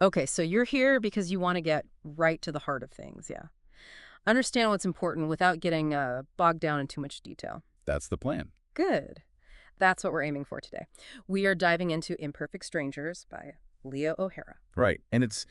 Okay, so you're here because you want to get right to the heart of things, yeah. Understand what's important without getting bogged down in too much detail. That's the plan. Good. That's what we're aiming for today. We are diving into Imperfect Strangers by Leo O'Hara. Right. And it's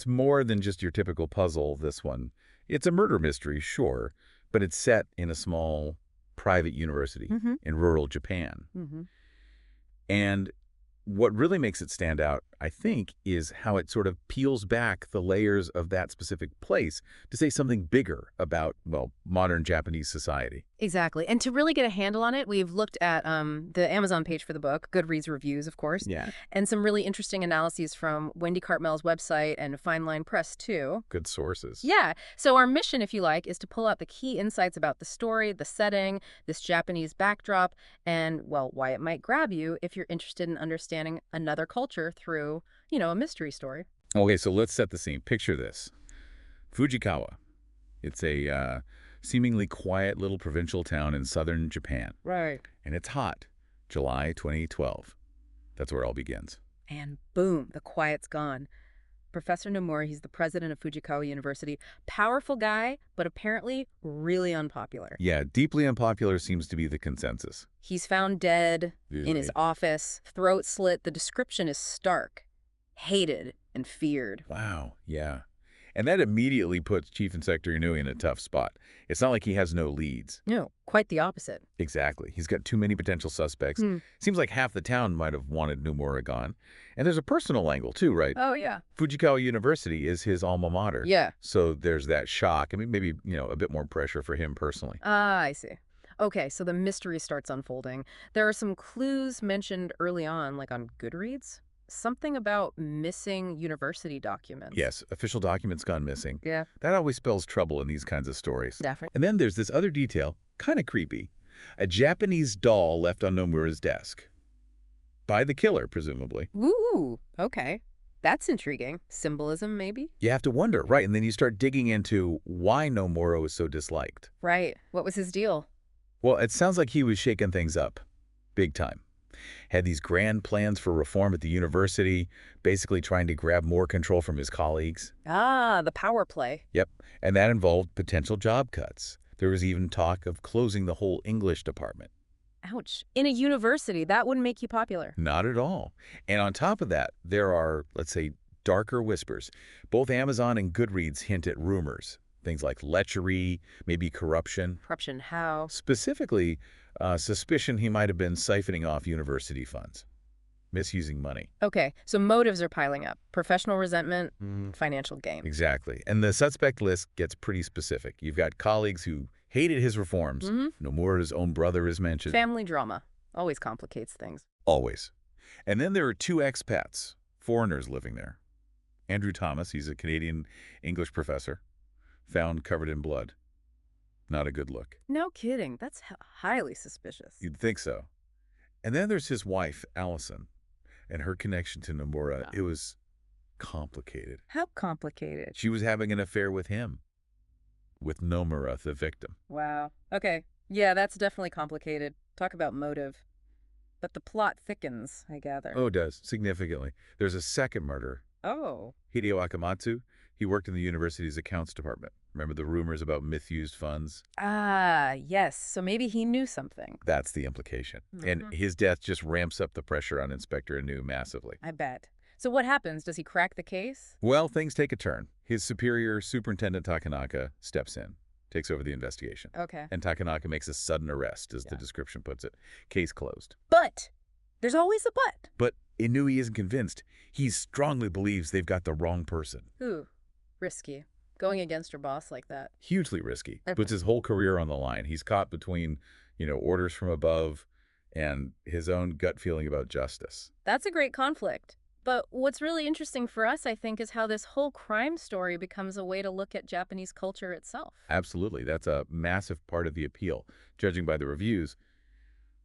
more than just your typical puzzle, this one. It's a murder mystery, sure, but it's set in a small private university Mm-hmm. in rural Japan. Mm-hmm. And what really makes it stand out, I think, is how it sort of peels back the layers of that specific place to say something bigger about, well, modern Japanese society. Exactly. And to really get a handle on it, we've looked at the Amazon page for the book, Goodreads reviews, of course, Yeah. and some really interesting analyses from Wendy Cartmell's website and Fine Line Press, too. Good sources. Yeah. So our mission, if you like, is to pull out the key insights about the story, the setting, this Japanese backdrop, and, well, why it might grab you if you're interested in understanding another culture through, a mystery story. Okay, so let's set the scene. Picture this. Fujikawa. It's a seemingly quiet little provincial town in southern Japan. Right. And it's hot. July 2012. That's where it all begins. And boom, the quiet's gone. Professor Nomura, he's the president of Fujikawa University. Powerful guy, but apparently really unpopular. Yeah, deeply unpopular seems to be the consensus. He's found dead in his Right. office, throat slit. The description is stark. Hated and feared. Wow, yeah. And that immediately puts Chief Inspector Inoue in a tough spot. It's not like he has no leads. No, quite the opposite. Exactly. He's got too many potential suspects. Hmm. Seems like half the town might have wanted Nomura gone. And there's a personal angle, too, right? Oh, yeah. Fujikawa University is his alma mater. Yeah. So there's that shock. I mean, maybe, a bit more pressure for him personally. Ah, I see. Okay, so the mystery starts unfolding. There are some clues mentioned early on, like on Goodreads. Something about missing university documents. Yes, official documents gone missing. Yeah, That always spells trouble in these kinds of stories. definitely. And then there's this other detail, kind of creepy. A Japanese doll left on Nomura's desk. By the killer, presumably. Ooh, okay. That's intriguing. Symbolism, maybe? You have to wonder, right? And then you start digging into why Nomura was so disliked. Right. What was his deal? Well, it sounds like he was shaking things up. Big time. Had these grand plans for reform at the university, basically trying to grab more control from his colleagues. Ah, the power play. Yep, and that involved potential job cuts. There was even talk of closing the whole English department. Ouch. In a university, that wouldn't make you popular. Not at all. And on top of that, there are, let's say, darker whispers. Both Amazon and Goodreads hint at rumors. Things like lechery, maybe corruption. Corruption, how? Specifically, suspicion he might have been siphoning off university funds, misusing money. Okay, so motives are piling up. Professional resentment, Mm, financial gain. exactly. And the suspect list gets pretty specific. You've got colleagues who hated his reforms. Mm-hmm. Nomura's own brother is mentioned. Family drama. Always complicates things. Always. And then there are two expats, foreigners living there. Andrew Thomas, he's a Canadian English professor, found covered in blood. Not a good look. No kidding. That's highly suspicious. You'd think so. And then there's his wife, Allison, and her connection to Nomura. Wow. It was complicated. How complicated? She was having an affair with him, with Nomura, the victim. Wow. Okay. Yeah, that's definitely complicated. Talk about motive. But the plot thickens, I gather. Oh, it does, significantly. There's a second murder. Oh. Hideo Akamatsu, he worked in the university's accounts department. Remember the rumors about misused funds? Ah, yes. So maybe he knew something. That's the implication. And Mhm. his death just ramps up the pressure on Inspector Inoue massively. I bet. So what happens? Does he crack the case? Well, things take a turn. His superior, Superintendent Takanaka, steps in, takes over the investigation. Okay. And Takanaka makes a sudden arrest, as the Yeah. description puts it. Case closed. But there's always a but. But Inoue isn't convinced. He strongly believes they've got the wrong person. Ooh, risky. Going against your boss like that. Hugely risky. Okay. Puts his whole career on the line. He's caught between, orders from above and his own gut feeling about justice. That's a great conflict. But what's really interesting for us, I think, is how this whole crime story becomes a way to look at Japanese culture itself. Absolutely. That's a massive part of the appeal. Judging by the reviews,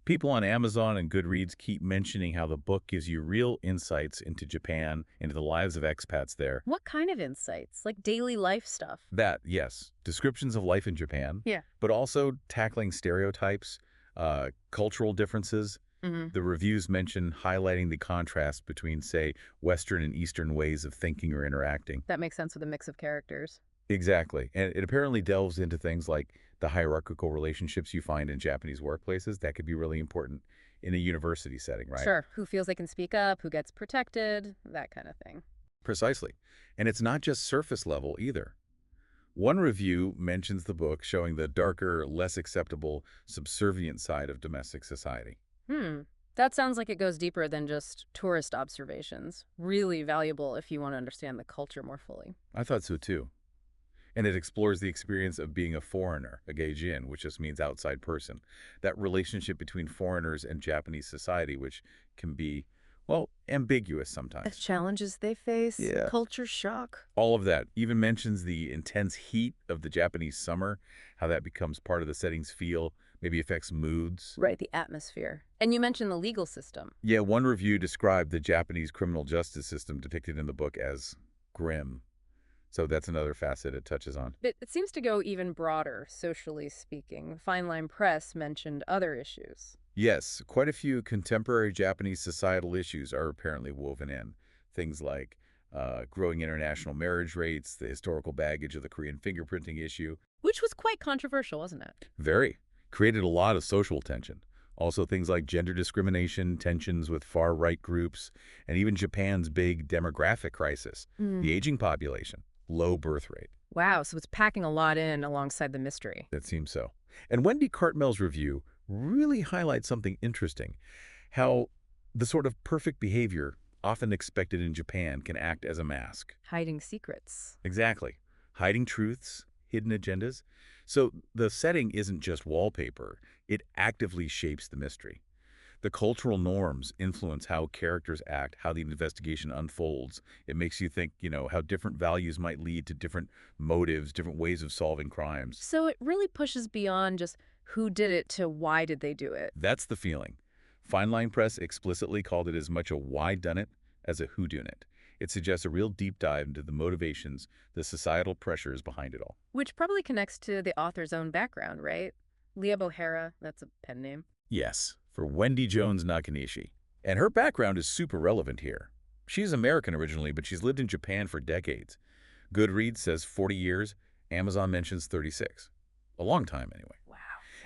people on Amazon and Goodreads keep mentioning how the book gives you real insights into Japan, into the lives of expats there. What kind of insights? Like daily life stuff? That, yes, descriptions of life in Japan, Yeah. but also tackling stereotypes, cultural differences, Hmm. The reviews mention highlighting the contrast between, say, Western and Eastern ways of thinking or interacting. That makes sense with a mix of characters. Exactly. And it apparently delves into things like the hierarchical relationships you find in Japanese workplaces. That could be really important in a university setting, right? Sure, who feels they can speak up, who gets protected, that kind of thing. Precisely. And it's not just surface level either. One review mentions the book showing the darker, less acceptable, subservient side of domestic society. Hmm. That sounds like it goes deeper than just tourist observations. Really valuable if you want to understand the culture more fully. I thought so too. And it explores the experience of being a foreigner, a gaijin, which just means outside person. That relationship between foreigners and Japanese society, which can be, well, ambiguous The sometimes. challenges they face, Yeah. culture shock. All of that even mentions the intense heat of the Japanese summer, how that becomes part of the setting's feel, maybe affects moods. Right, the atmosphere. And you mentioned the legal system. Yeah, one review described the Japanese criminal justice system depicted in the book as grim. So that's another facet it touches on. But it seems to go even broader, socially speaking. Fine Line Press mentioned other issues. Yes, quite a few contemporary Japanese societal issues are apparently woven in. Things like growing international marriage rates, the historical baggage of the Korean fingerprinting issue. Which was quite controversial, wasn't it? Very. Created a lot of social tension. Also things like gender discrimination, tensions with far-right groups, and even Japan's big demographic crisis, the Mm. aging population, low birth rate. Wow, so it's packing a lot in alongside the mystery. That seems so. And Wendy Cartmell's review really highlights something interesting, how the sort of perfect behavior often expected in Japan can act as a mask. Hiding secrets. Exactly. Hiding truths, hidden agendas. So the setting isn't just wallpaper, it actively shapes the mystery. The cultural norms influence how characters act, how the investigation unfolds. It makes you think, how different values might lead to different motives, different ways of solving crimes. So it really pushes beyond just who did it to why did they do it. That's the feeling. Fine Line Press explicitly called it as much a why-done-it as a who-done-it. It suggests a real deep dive into the motivations, the societal pressures behind it all. Which probably connects to the author's own background, right? Leah O'Hara, that's a pen name. Yes, for Wendy Jones Nakanishi. And her background is super relevant here. She's American originally, but she's lived in Japan for decades. Goodreads says 40 years, Amazon mentions 36. A long time, anyway. Wow.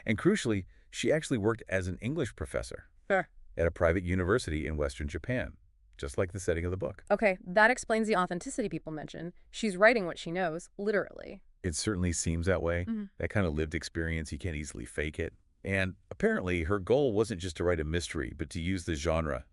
And crucially, she actually worked as an English professor Fair. at a private university in Western Japan, just like the setting of the book. Okay, that explains the authenticity people mention. She's writing what she knows, literally. It certainly seems that way. Mhm. That kind of lived experience, you can't easily fake it. And apparently her goal wasn't just to write a mystery, but to use the genre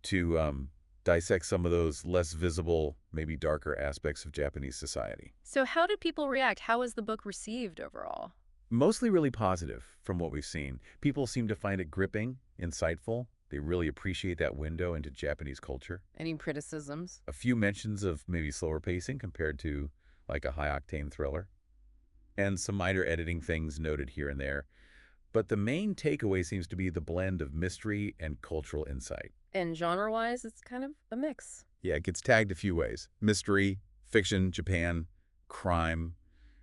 to dissect some of those less visible, maybe darker aspects of Japanese society. So how did people react? How was the book received overall? Mostly really positive from what we've seen. People seem to find it gripping, insightful. They really appreciate that window into Japanese culture. Any criticisms? A few mentions of maybe slower pacing compared to like a high-octane thriller. And some minor editing things noted here and there. But the main takeaway seems to be the blend of mystery and cultural insight. And genre-wise, it's kind of a mix. Yeah, it gets tagged a few ways. Mystery, fiction, Japan, crime,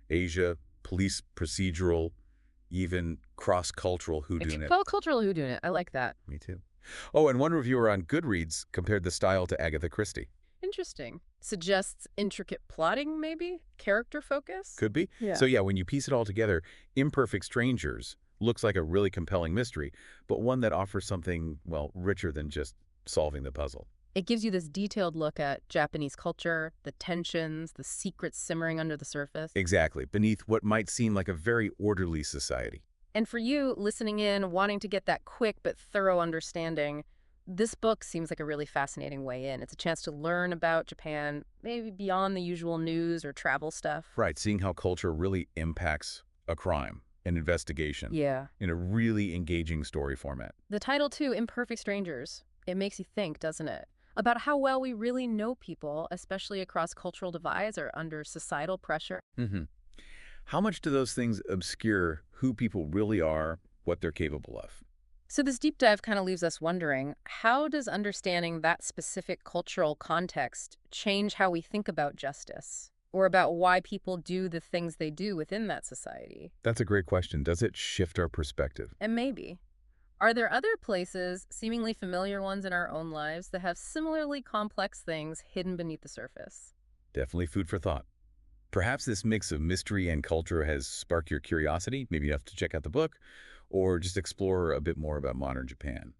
Asia, police procedural, even cross-cultural whodunit. Well, cultural whodunit. I like that. Me too. Oh, and one reviewer on Goodreads compared the style to Agatha Christie. Interesting. Suggests intricate plotting, maybe? Character focus? Could be. Yeah. So yeah, when you piece it all together, Imperfect Strangers looks like a really compelling mystery, but one that offers something, well, richer than just solving the puzzle. It gives you this detailed look at Japanese culture, the tensions, the secrets simmering under the surface. Exactly, beneath what might seem like a very orderly society. And for you, listening in, wanting to get that quick but thorough understanding, this book seems like a really fascinating way in. It's a chance to learn about Japan, maybe beyond the usual news or travel stuff. Right, seeing how culture really impacts a crime, an investigation, Yeah. in a really engaging story format. The title, too, Imperfect Strangers, it makes you think, doesn't it? About how well we really know people, especially across cultural divides or under societal pressure. Mm-hmm. How much do those things obscure who people really are, what they're capable of? So this deep dive kind of leaves us wondering, how does understanding that specific cultural context change how we think about justice? Or about why people do the things they do within that society? That's a great question. Does it shift our perspective? And maybe. Are there other places, seemingly familiar ones in our own lives, that have similarly complex things hidden beneath the surface? Definitely food for thought. Perhaps this mix of mystery and culture has sparked your curiosity, maybe enough to check out the book, or just explore a bit more about modern Japan.